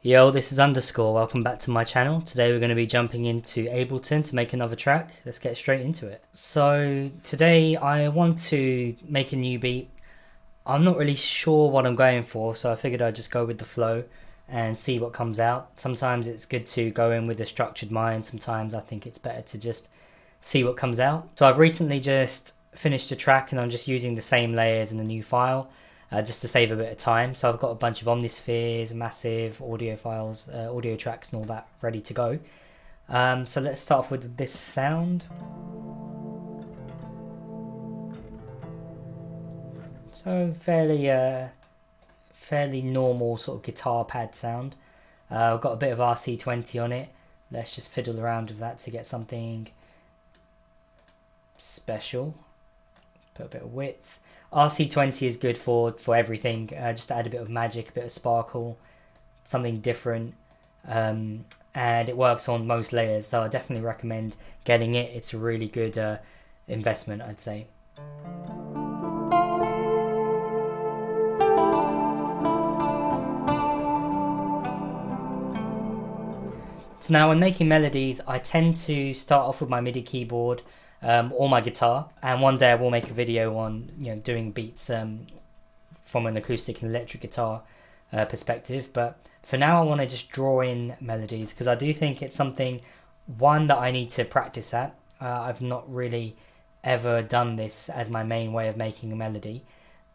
Yo, this is UndaSkore. Welcome back to my channel. Today we're going to be jumping into Ableton to make another track. Let's get straight into it. So today I want to make a new beat. I'm not really sure what I'm going for, so I figured I'd just go with the flow and see what comes out. Sometimes it's good to go in with a structured mind. Sometimes I think it's better to just see what comes out. So I've recently just finished a track and I'm just using the same layers in a new file. Just to save a bit of time. So I've got a bunch of omnispheres, massive audio files, audio tracks and all that ready to go. So let's start off with this sound. So fairly normal sort of guitar pad sound. I've got a bit of RC20 on it. Let's just fiddle around with that to get something special. Put a bit of width. RC20 is good for everything, just to add a bit of magic, a bit of sparkle, something different, and it works on most layers, so I definitely recommend getting it. It's a really good investment, I'd say. So now when making melodies, I tend to start off with my MIDI keyboard or my guitar, and one day I will make a video on doing beats from an acoustic and electric guitar perspective. But for now I want to just draw in melodies because I do think it's something that I need to practice at. I've not really ever done this as my main way of making a melody,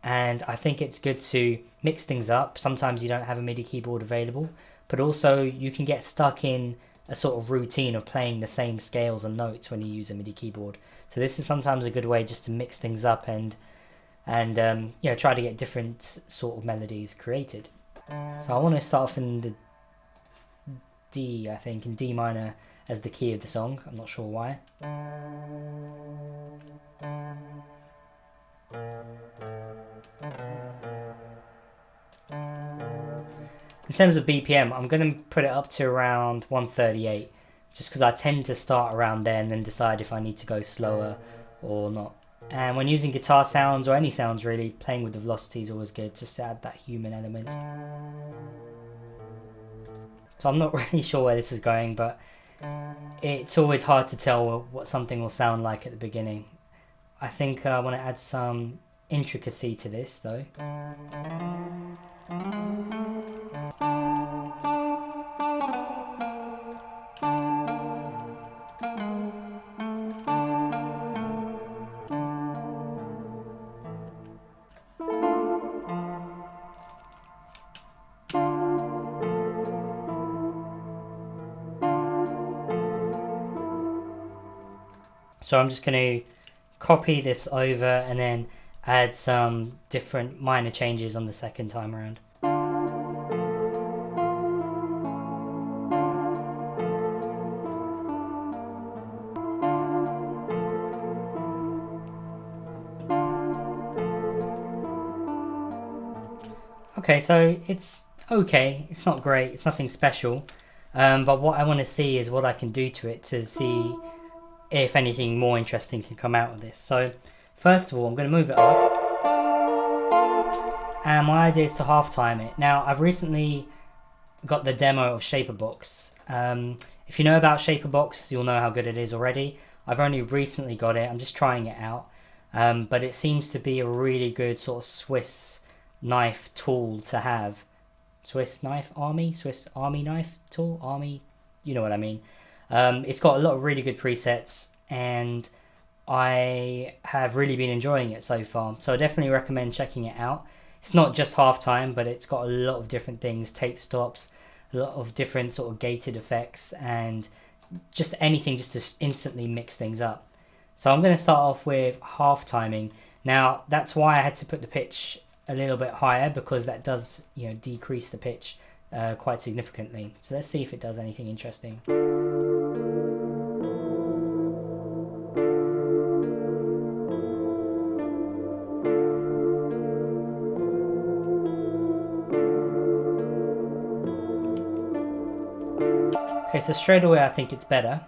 and I think it's good to mix things up. Sometimes you don't have a MIDI keyboard available, but also you can get stuck in a sort of routine of playing the same scales and notes when you use a MIDI keyboard. So this is sometimes a good way just to mix things up and try to get different sort of melodies created. So I want to start off in the D, I think, in D minor as the key of the song. I'm not sure why. In terms of BPM, I'm going to put it up to around 138, just because I tend to start around there and then decide if I need to go slower or not. And when using guitar sounds, or any sounds really, playing with the velocity is always good, just to add that human element. So I'm not really sure where this is going, but it's always hard to tell what something will sound like at the beginning. I think I want to add some intricacy to this though. So I'm just going to copy this over and then add some different minor changes on the second time around. Okay, so it's okay, it's not great, it's nothing special, but what I want to see is what I can do to it to see if anything more interesting can come out of this. So first of all, I'm going to move it up, and my idea is to half time it. Now I've recently got the demo of Shaperbox. If you know about Shaperbox, you'll know how good it is already. I've only recently got it, I'm just trying it out, but it seems to be a really good sort of Swiss knife tool to have. Swiss Army knife tool, you know what I mean. It's got a lot of really good presets and I have really been enjoying it so far, so I definitely recommend checking it out. It's not just halftime, but it's got a lot of different things, tape stops, a lot of different sort of gated effects, and just anything just to instantly mix things up. So I'm going to start off with half timing. Now that's why I had to put the pitch a little bit higher, because that does decrease the pitch quite significantly. So let's see if it does anything interesting. Okay, so straight away I think it's better.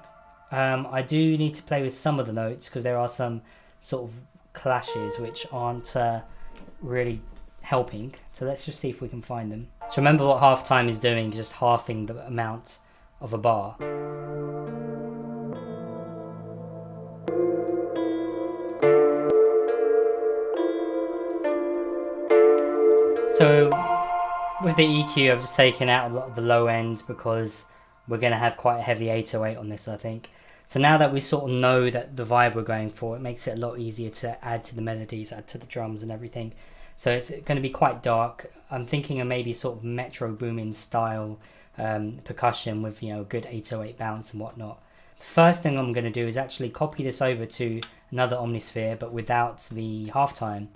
I do need to play with some of the notes because there are some sort of clashes which aren't really helping. So let's just see if we can find them. So remember what halftime is doing, just halving the amount of a bar. So with the EQ, I've just taken out a lot of the low end because we're going to have quite a heavy 808 on this, I think. So now that we sort of know that the vibe we're going for, it makes it a lot easier to add to the melodies, add to the drums and everything. So it's going to be quite dark. I'm thinking of maybe sort of Metro Boomin style percussion with, you know, good 808 bounce and whatnot. The first thing I'm going to do is actually copy this over to another Omnisphere, but without the halftime.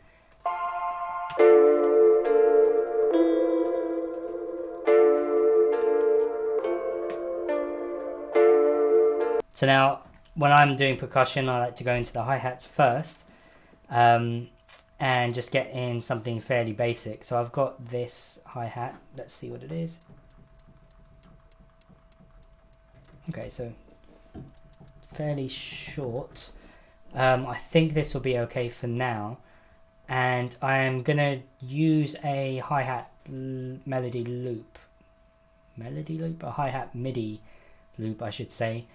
So now, when I'm doing percussion, I like to go into the hi-hats first and just get in something fairly basic. So I've got this hi-hat. Let's see what it is. Okay, so fairly short. I think this will be okay for now. And I'm going to use a hi-hat melody loop. Melody loop? A hi-hat MIDI loop, I should say.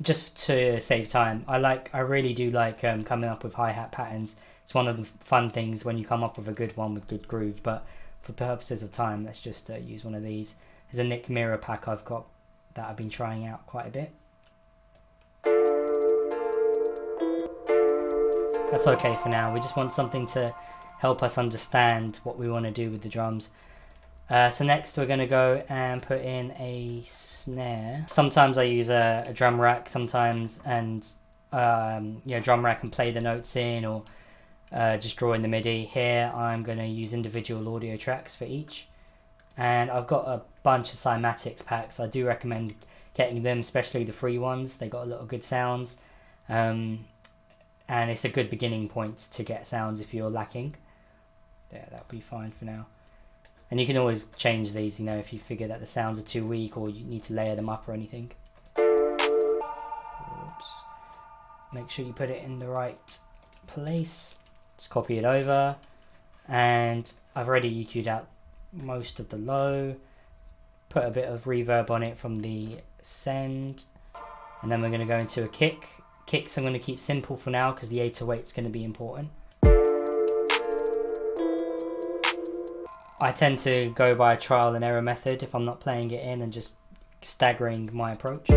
Just to save time. I really do like coming up with hi-hat patterns. It's one of the fun things when you come up with a good one with good groove, but for purposes of time, let's just use one of these. There's a Nick Mirror pack I've got that I've been trying out quite a bit. That's okay for now. We just want something to help us understand what we want to do with the drums. So next we're going to go and put in a snare. Sometimes I use a drum rack sometimes, and drum rack and play the notes in, or just draw in the MIDI. Here I'm going to use individual audio tracks for each, and I've got a bunch of cymatics packs. I do recommend getting them, especially the free ones. They got a lot of good sounds, and it's a good beginning point to get sounds if you're lacking. Yeah, that'll be fine for now. And you can always change these, you know, if you figure that the sounds are too weak or you need to layer them up or anything. Oops. Make sure you put it in the right place. Just copy it over. And I've already EQ'd out most of the low. Put a bit of reverb on it from the send. And then we're going to go into a kick. Kicks I'm going to keep simple for now because the 808 is going to be important. I tend to go by a trial and error method if I'm not playing it in and just staggering my approach.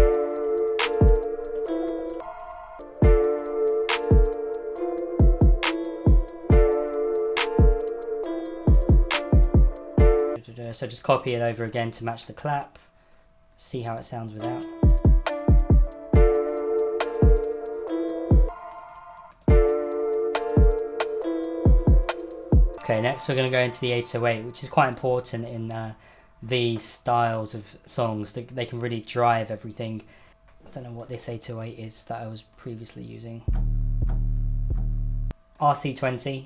So just copy it over again to match the clap. See how it sounds without. Okay, next we're going to go into the 808, which is quite important in these styles of songs. They can really drive everything. I don't know what this 808 is that I was previously using. RC20,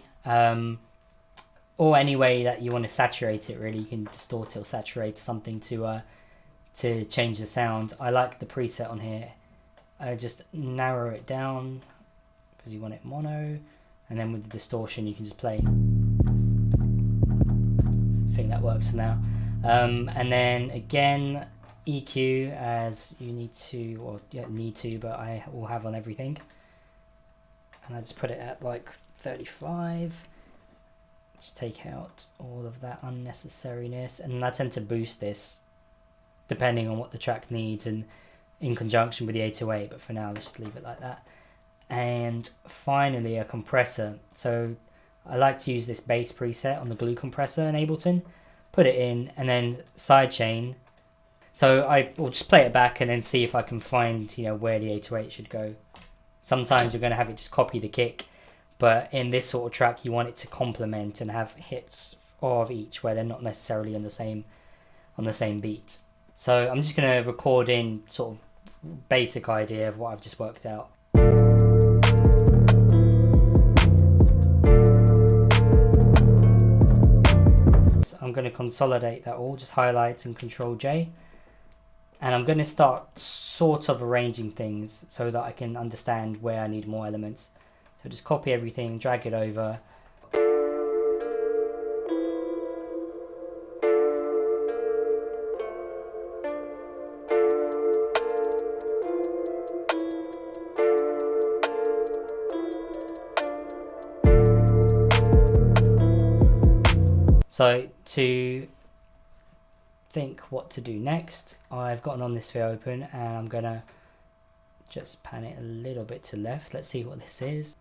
or any way that you want to saturate it really. You can distort it or saturate something to change the sound. I like the preset on here. Just narrow it down because you want it mono, and then with the distortion you can just play. I think that works for now. And then again, EQ as you need to, or you don't need to, but I will have on everything. And I just put it at like 35. Just take out all of that unnecessariness, and I tend to boost this depending on what the track needs and in conjunction with the 808, but for now let's just leave it like that. And finally a compressor. So I like to use this bass preset on the glue compressor in Ableton, put it in, and then sidechain. So I will just play it back and then see if I can find, you know, where the 808 should go. Sometimes you're going to have it just copy the kick, but in this sort of track you want it to complement and have hits of each where they're not necessarily on the same beat. So I'm just going to record in sort of basic idea of what I've just worked out. So I'm going to consolidate that all, just highlight and Control J. And I'm going to start sort of arranging things so that I can understand where I need more elements. So just copy everything, drag it over. So to think what to do next, I've got an UndaSkore open and I'm gonna just pan it a little bit to left. Let's see what this is.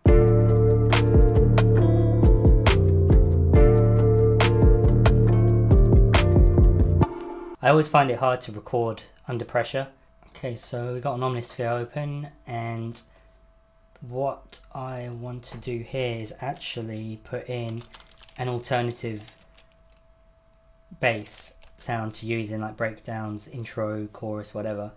I always find it hard to record under pressure. Okay, so we got an UndaSkore open, and what I want to do here is actually put in an alternative bass sound to use in like breakdowns, intro, chorus, whatever.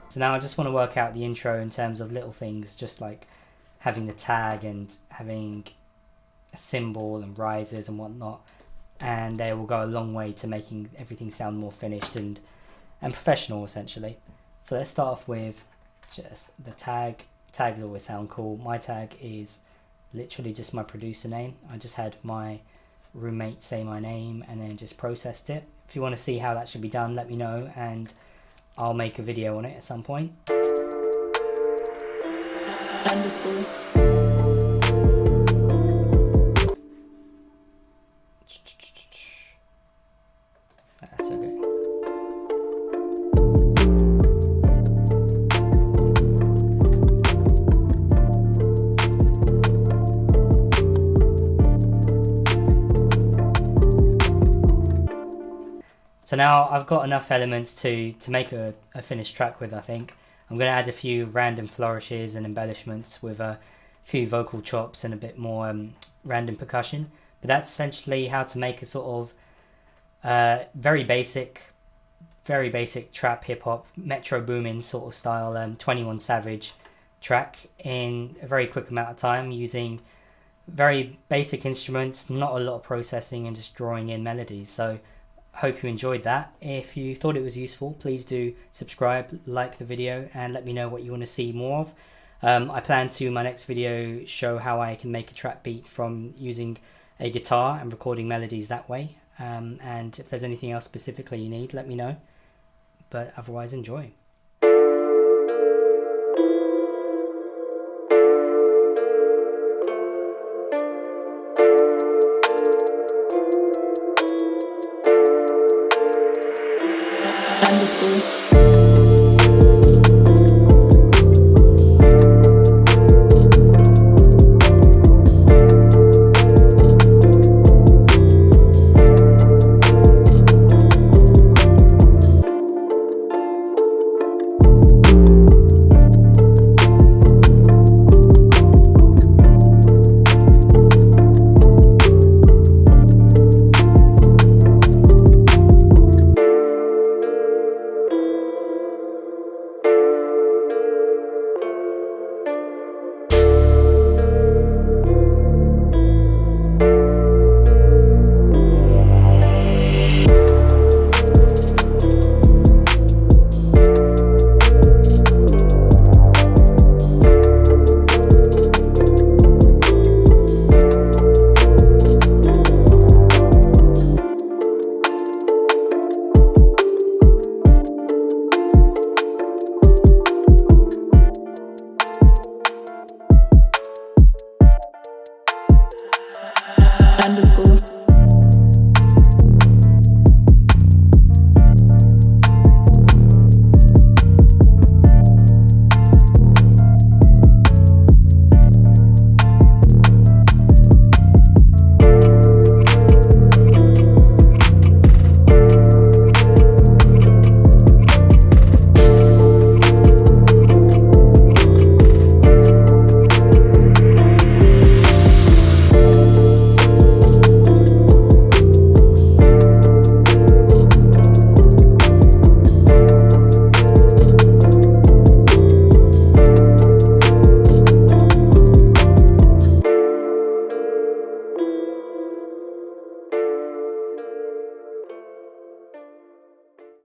So now I just want to work out the intro in terms of little things, just like having the tag and having a cymbal and rises and whatnot, and they will go a long way to making everything sound more finished and professional essentially. So let's start off with just the tag. Tags always sound cool. My tag is literally just my producer name. I just had my roommate say my name and then just processed it. If you want to see how that should be done, let me know and I'll make a video on it at some point. UndaSkore. That's okay. So now I've got enough elements to make a finished track with, I think. I'm going to add a few random flourishes and embellishments with a few vocal chops and a bit more random percussion. But that's essentially how to make a sort of very basic trap hip-hop, Metro Boomin sort of style 21 Savage track in a very quick amount of time using very basic instruments, not a lot of processing and just drawing in melodies. So hope you enjoyed that. If you thought it was useful, please do subscribe, like the video, and let me know what you want to see more of. I plan to, in my next video, show how I can make a trap beat from using a guitar and recording melodies that way. And if there's anything else specifically you need, let me know. But otherwise, enjoy.